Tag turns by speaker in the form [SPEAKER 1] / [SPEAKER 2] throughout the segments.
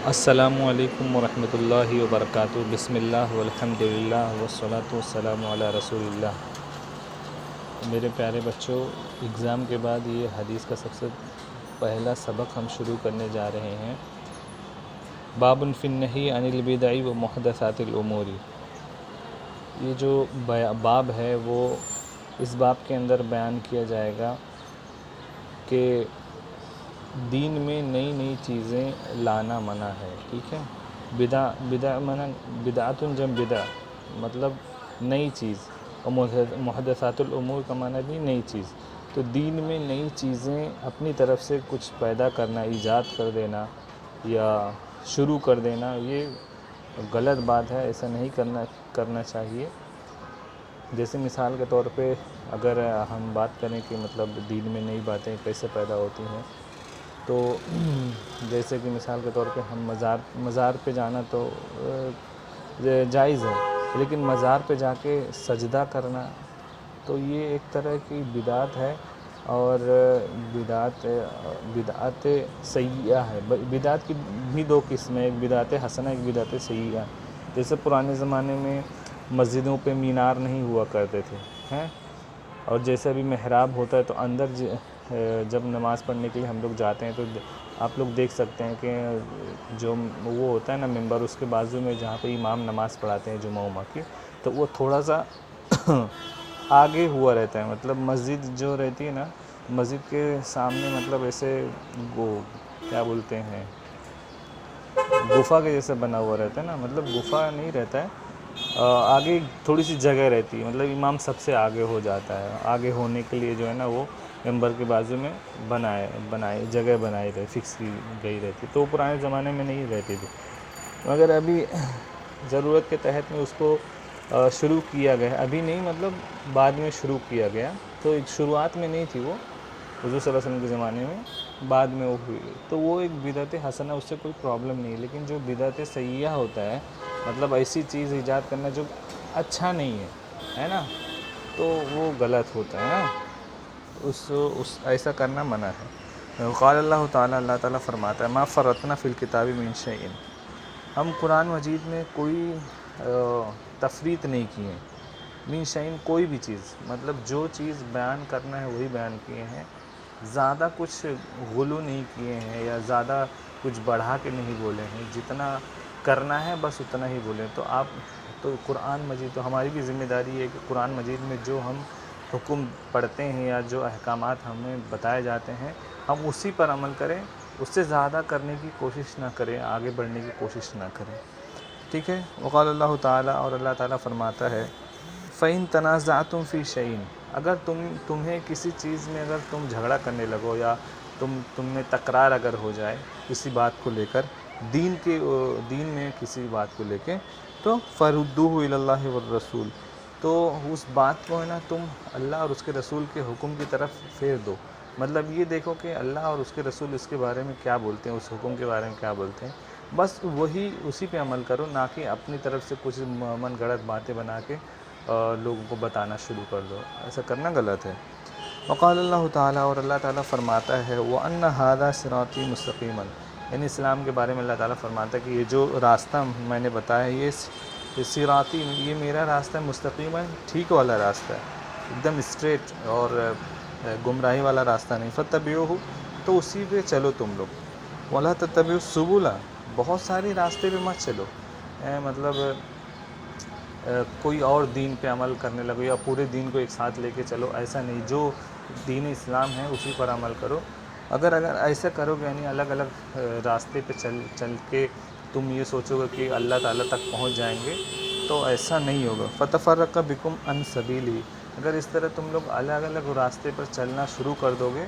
[SPEAKER 1] السلام علیکم ورحمۃ اللہ وبرکاتہ۔ بسم اللہ والحمد للہ والصلاۃ والسلام علی رسول اللہ۔ میرے پیارے بچوں، اگزام کے بعد یہ حدیث کا سب سے پہلا سبق ہم شروع کرنے جا رہے ہیں۔ باب فی النہی عن البدع و محدثات الامور۔ یہ جو باب ہے وہ اس باب کے اندر بیان کیا جائے گا کہ دین میں نئی نئی چیزیں لانا منع ہے، ٹھیک ہے۔ بدع منع، بدعۃ جمع بدع مطلب نئی چیز، اور محدثات الامور کا معنی بھی نئی چیز۔ تو دین میں نئی چیزیں اپنی طرف سے کچھ پیدا کرنا، ایجاد کر دینا یا شروع کر دینا، یہ غلط بات ہے، ایسا نہیں کرنا چاہیے۔ جیسے مثال کے طور پہ اگر ہم بات کریں کہ مطلب دین میں نئی باتیں کیسے پیدا ہوتی ہیں، تو جیسے کہ مثال کے طور پہ ہم مزار پہ جانا تو جائز ہے، لیکن مزار پہ جا کے سجدہ کرنا تو یہ ایک طرح کی بدعت ہے، اور بدعت سیئہ ہے۔ بدعت کی بھی دو قسمیں، ایک بدعت حسنہ، ایک بدعت سیئہ۔ جیسے پرانے زمانے میں مسجدوں پہ مینار نہیں ہوا کرتے تھے ہیں، اور جیسے ابھی محراب ہوتا ہے تو اندر جب نماز پڑھنے کے لیے ہم لوگ جاتے ہیں تو آپ لوگ دیکھ سکتے ہیں کہ جو وہ ہوتا ہے نا ممبر، اس کے بازو میں جہاں پہ امام نماز پڑھاتے ہیں جمعہ کی، تو وہ تھوڑا سا آگے ہوا رہتا ہے۔ مطلب مسجد جو رہتی ہے نا، مسجد کے سامنے مطلب ایسے وہ کیا بولتے ہیں، گفا کے جیسے بنا ہوا رہتا ہے نا، مطلب گفا نہیں رہتا ہے، آگے تھوڑی سی جگہ رہتی ہے، مطلب امام سب سے آگے ہو جاتا ہے۔ آگے ہونے کے لیے جو ہے نا وہ ممبر کے بازو میں جگہ بنائی رہی، فکس کی گئی رہتی، تو پرانے زمانے میں نہیں رہتی تھی، مگر ابھی ضرورت کے تحت میں اس کو شروع کیا گیا، ابھی نہیں مطلب بعد میں شروع کیا گیا۔ تو شروعات میں نہیں تھی وہ، حضور صلی اللہ علیہ وسلم کے زمانے میں، بعد میں وہ ہوئی، تو وہ ایک بدعت حسنہ، اس سے کوئی پرابلم نہیں ہے۔ لیکن جو بدعت سیئہ ہوتا ہے، مطلب ایسی چیز ایجاد کرنا جو اچھا نہیں ہے نا، تو وہ غلط ہوتا ہے نا، ایسا کرنا منع ہے۔ قال اللہ تعالیٰ، اللہ تعالیٰ فرماتا ہے، ما فرطنا فی الکتاب من شیء، ہم قرآن مجید میں کوئی تفریط نہیں کیے، من شیء کوئی بھی چیز، مطلب جو چیز بیان کرنا ہے وہی بیان کیے ہیں، زیادہ کچھ غلو نہیں کیے ہیں یا زیادہ کچھ بڑھا کے نہیں بولے ہیں، جتنا کرنا ہے بس اتنا ہی بولیں۔ تو قرآن مجید، تو ہماری بھی ذمہ داری ہے کہ قرآن مجید میں جو ہم حکم پڑھتے ہیں یا جو احکامات ہمیں بتائے جاتے ہیں، ہم اسی پر عمل کریں، اس سے زیادہ کرنے کی کوشش نہ کریں، آگے بڑھنے کی کوشش نہ کریں، ٹھیک ہے۔ وقال اللہ تعالیٰ، اور اللہ تعالیٰ فرماتا ہے، فَإِن تَنَازَعْتُمْ فِي شَيْءٍ، اگر تمہیں کسی چیز میں اگر تم جھگڑا کرنے لگو یا تم میں تکرار اگر ہو جائے کسی بات کو لے کر، دین میں کسی بات کو لے کے، تو فَرُدُّوهُ إِلَى اللَّهِ وَالرَّسُولِ، تو اس بات کو ہے نا تم اللہ اور اس کے رسول کے حکم کی طرف پھیر دو۔ مطلب یہ دیکھو کہ اللہ اور اس کے رسول اس کے بارے میں کیا بولتے ہیں، اس حکم کے بارے میں کیا بولتے ہیں، بس اسی پہ عمل کرو، نہ کہ اپنی طرف سے کچھ من گھڑت باتیں بنا کے لوگوں کو بتانا شروع کر دو، ایسا کرنا غلط ہے۔ وقال اللہ تعالیٰ، اور اللہ تعالیٰ فرماتا ہے، وَأَنَّ هَذَا صِرَاطِي مُسْتَقِيمًا، یعنی اسلام کے بارے میں اللہ تعالیٰ فرماتا ہے کہ یہ جو راستہ میں نے بتایا، یہ صراطی، یہ میرا راستہ مستقیم ہے، ٹھیک والا راستہ ہے، ایک دم اسٹریٹ اور گمراہی والا راستہ نہیں، فَاتَّبِعُوهُ، تو اسی پہ چلو تم لوگ، وَلَا تَتَّبِعُوا السُّبُلَ، بہت ساری راستے پہ مت چلو، مطلب کوئی اور دین پہ عمل کرنے لگو یا پورے دین کو ایک ساتھ لے کے چلو، ایسا نہیں، جو دین اسلام ہے اسی پر عمل کرو۔ اگر ایسا کرو گے، یعنی الگ الگ راستے پہ چل کے تم یہ سوچو گے کہ اللہ تعالیٰ تک پہنچ جائیں گے، تو ایسا نہیں ہوگا۔ فَتَفَرَّقَ بِكُمْ عَنْ سَبِيلِهِ، اگر اس طرح تم لوگ الگ الگ راستے پر چلنا شروع کر دو گے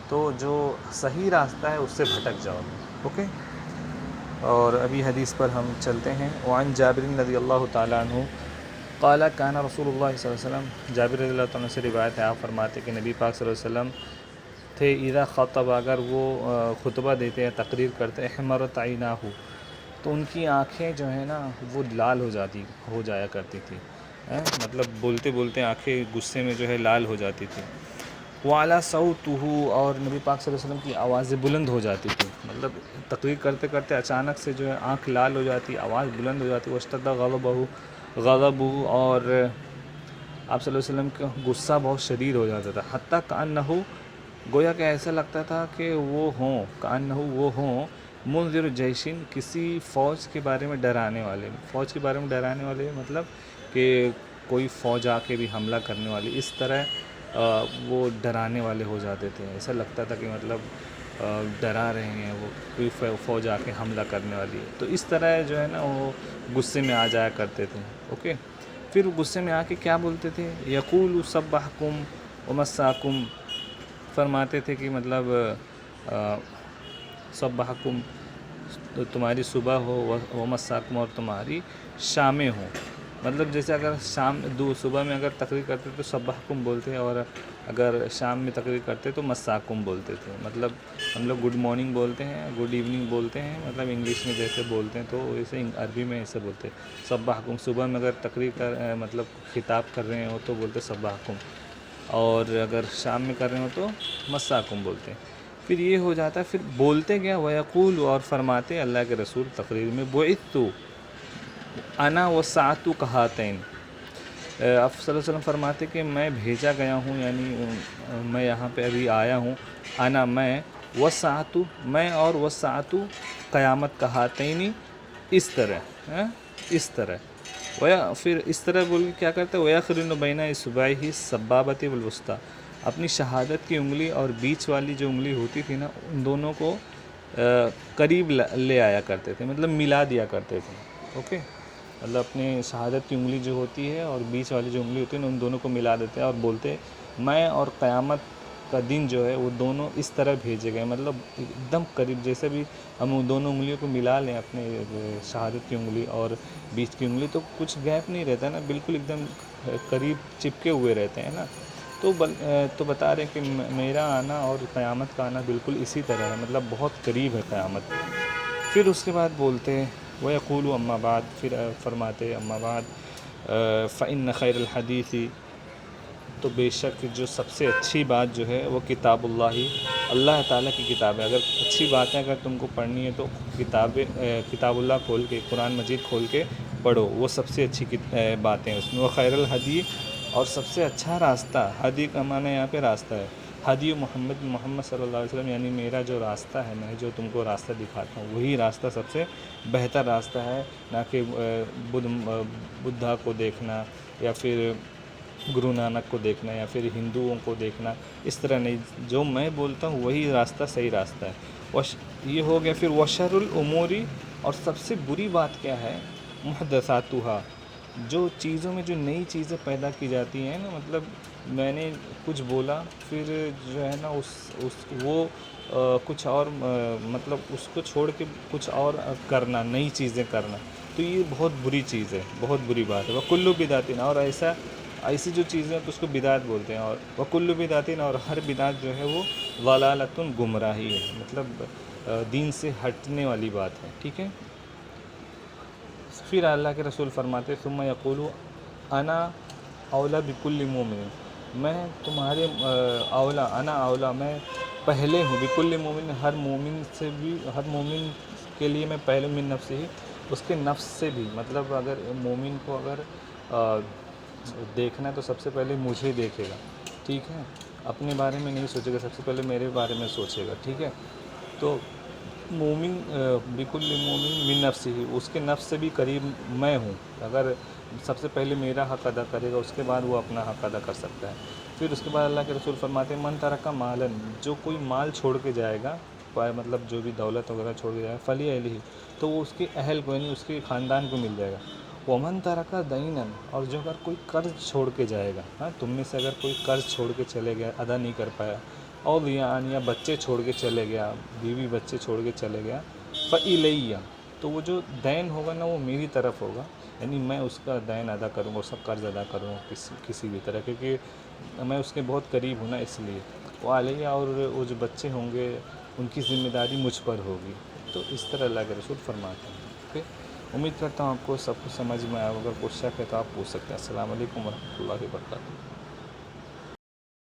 [SPEAKER 1] تو جو صحیح راستہ ہے اس سے بھٹک جاؤ گے، اوکے۔ اور ابھی حدیث پر ہم چلتے ہیں۔ وعن جابر رضی اللہ تعالیٰ عنہ قال کان رسول اللہ صلی اللہ علیہ وسلم، جابر رضی اللہ تعالیٰ سے روایت ہے، آپ فرماتے کہ نبی پاک صلی اللہ علیہ وسلم تھے، اذا خطب، اگر وہ خطبہ دیتے ہیں، تقریر کرتے، احمرت عیناہ، تو ان کی آنکھیں جو ہیں نا وہ لال ہو جایا کرتی تھی، مطلب بولتے بولتے آنکھیں غصے میں جو ہے لال ہو جاتی تھی۔ وعلی صوتہ، اور نبی پاک صلی اللہ علیہ وسلم کی آوازیں بلند ہو جاتی تھی، مطلب تقریر کرتے کرتے اچانک سے جو ہے آنکھ لال ہو جاتی، آواز بلند ہو جاتی، واشتد غضبہ، اور آپ صلی اللہ علیہ وسلم کا غصہ بہت شدید ہو جاتا تھا، حتیٰ کأنہ، گویا کہ ایسا لگتا تھا کہ وہ ہوں، کأنہ وہ ہوں، منذر جیشن، کسی فوج کے بارے میں ڈرانے والے، فوج کے بارے میں ڈرانے والے مطلب کہ کوئی فوج آ کے بھی حملہ کرنے والی، اس طرح وہ ڈرانے والے ہو جاتے تھے، ایسا لگتا تھا کہ مطلب ڈرا رہے ہیں وہ، کوئی فوج آ کے حملہ کرنے والی ہے، تو اس طرح جو ہے نا وہ غصے میں آ جایا کرتے تھے. اوکے، پھر غصے میں آ کے کیا بولتے تھے؟ یقول صبحکم ومساکم، فرماتے تھے کہ مطلب صبحکم تمہاری صبح ہو، ومساکم اور تمہاری شامیں ہوں. مطلب جیسے اگر صبح میں اگر تقریر کرتے تو صبحکم بولتے، اور اگر شام میں تقریر کرتے تو مساکم بولتے تھے. مطلب ہم لوگ گڈ مارننگ بولتے ہیں، گڈ ایوننگ بولتے ہیں، مطلب انگلش میں جیسے بولتے ہیں تو ویسے عربی میں ایسے بولتے ہیں صبحکم. صبح میں اگر تقریر مطلب خطاب کر رہے ہو تو بولتے صبحکم، اور اگر شام میں کر رہے ہو تو مساکم بولتے ہیں. پھر یہ ہو جاتا ہے، پھر بولتے گیا ویقول، اور فرماتے اللہ کے رسول تقریر میں، بعثت انا والساعۃ کہاتین، آپ صلی اللہ علیہ وسلم فرماتے کہ میں بھیجا گیا ہوں، یعنی میں یہاں پہ ابھی آیا ہوں، انا میں، والساعۃ میں، اور والساعۃ قیامت کہاتین، اس طرح، اس طرح. پھر اس طرح بول کے کیا کرتا ہے؟ وَيَقْرِنُ بَيْنَ إِصْبَعَيْهِ السَّبَّابَةِ وَالْوُسْطَىٰ، اپنی شہادت کی انگلی اور بیچ والی جو انگلی ہوتی تھی نا، ان دونوں کو قریب لے آیا کرتے تھے، مطلب ملا دیا کرتے تھے. اوکے، مطلب اپنے شہادت کی انگلی جو ہوتی ہے اور بیچ والی جو انگلی ہوتی ہے نا، ان دونوں کو ملا دیتے ہیں اور بولتے میں اور قیامت کا دن جو ہے وہ دونوں اس طرح بھیجے گئے، مطلب ایک دم قریب، جیسے بھی ہم ان دونوں انگلیوں کو ملا لیں، اپنے شہادت کی انگلی اور بیچ کی انگلی، تو کچھ گیپ نہیں رہتا نا، بالکل ایک دم قریب چپکے ہوئے رہتے ہیں نا. تو بتا رہے ہیں کہ میرا آنا اور قیامت کا آنا بالکل اسی طرح ہے، مطلب بہت قریب ہے قیامت. پھر اس کے بعد بولتے وَيَقُولُ أَمَّا بَعْد، پھر فرماتے اما بعد فَإِنَّ خَيْرَ الْحَدِيثِ، تو بے شک جو سب سے اچھی بات جو ہے وہ کتاب اللہ تعالیٰ کی کتاب ہے. اگر اچھی باتیں اگر تم کو پڑھنی ہے تو کتاب اللہ کھول کے، قرآن مجید کھول کے پڑھو، وہ سب سے اچھی باتیں اس میں. وخیر الحدی، اور سب سے اچھا راستہ، ہدی کا معنی یہاں پہ راستہ ہے، ہدی محمد صلی اللہ علیہ وسلم، یعنی میرا جو راستہ ہے، میں جو تم کو راستہ دکھاتا ہوں وہی راستہ سب سے بہتر راستہ ہے، نہ کہ بدھا کو دیکھنا یا پھر گرو نانک کو دیکھنا یا پھر ہندوؤں کو دیکھنا، اس طرح نہیں. جو میں بولتا ہوں وہی راستہ صحیح راستہ ہے. یہ ہو گیا. پھر وشر الامور، اور سب سے بری بات کیا ہے؟ محدثاتها، جو چیزوں میں جو نئی چیزیں پیدا کی جاتی ہیں نا، مطلب میں نے کچھ بولا، پھر جو ہے نا وہ کچھ اور، مطلب اس کو چھوڑ کے کچھ اور کرنا، نئی چیزیں کرنا، تو یہ بہت بری چیز ہے، بہت بری بات ہے. وکل بدعت، اور ایسی جو چیزیں ہیں تو اس کو بدعت بولتے ہیں. اور وکل بدعت، اور ہر بدعت جو ہے وہ ضلالۃ، گمراہی ہے، مطلب دین سے ہٹنے والی بات ہے. ٹھیک ہے. پھر اللہ کے رسول فرماتے ثم یقول انا اولا بکل مومن، میں تمہارے انا اولا، میں پہلے ہوں، بکل مومن، ہر مومن سے بھی، ہر مومن کے لیے میں پہلے، من نفسہ، اس کے نفس سے بھی. مطلب اگر مومن کو اگر دیکھنا ہے تو سب سے پہلے مجھے دیکھے گا. ٹھیک ہے، اپنے بارے میں نہیں سوچے گا، سب سے پہلے میرے بارے میں سوچے گا. ٹھیک ہے. تو مومن بکل مومن من نفسہ، اس کے نفس سے بھی قریب میں ہوں. اگر سب سے پہلے میرا حق ادا کرے گا، اس کے بعد وہ اپنا حق ادا کر سکتا ہے. پھر اس کے بعد اللہ کے رسول فرماتے ہیں من ترک مالا، جو کوئی مال چھوڑ کے جائے گا، مطلب جو بھی دولت وغیرہ چھوڑ کے جائے گا، فلی اہلہ، تو وہ اس کے اہل کو، یعنی اس کے خاندان کو مل جائے گا. ومن ترک دینا، اور جو اگر کوئی قرض چھوڑ کے جائے گا، تم میں سے اگر کوئی قرض چھوڑ کے چلے گیا، ادا نہیں کر پایا، اور یا بچے چھوڑ کے چلے گیا، بیوی بچے چھوڑ کے چلے گیا، فإلیہ، تو وہ جو دین ہوگا نا وہ میری طرف ہوگا، یعنی میں اس کا دین ادا کروں گا، اس کا قرض ادا کروں گا کسی بھی طرح، کیونکہ میں اس کے بہت قریب ہوں نا، اس لیے. وعلیہ، اور وہ جو بچے ہوں گے ان کی ذمہ داری مجھ پر ہوگی. تو اس طرح اللہ کے رسول فرماتے ہیں. اوکے، امید کرتا ہوں آپ کو سب کچھ سمجھ میں آیا. اگر کوئی شک ہے تو آپ پوچھ سکتے ہیں. السلام علیکم ورحمۃ اللہ وبرکاتہ.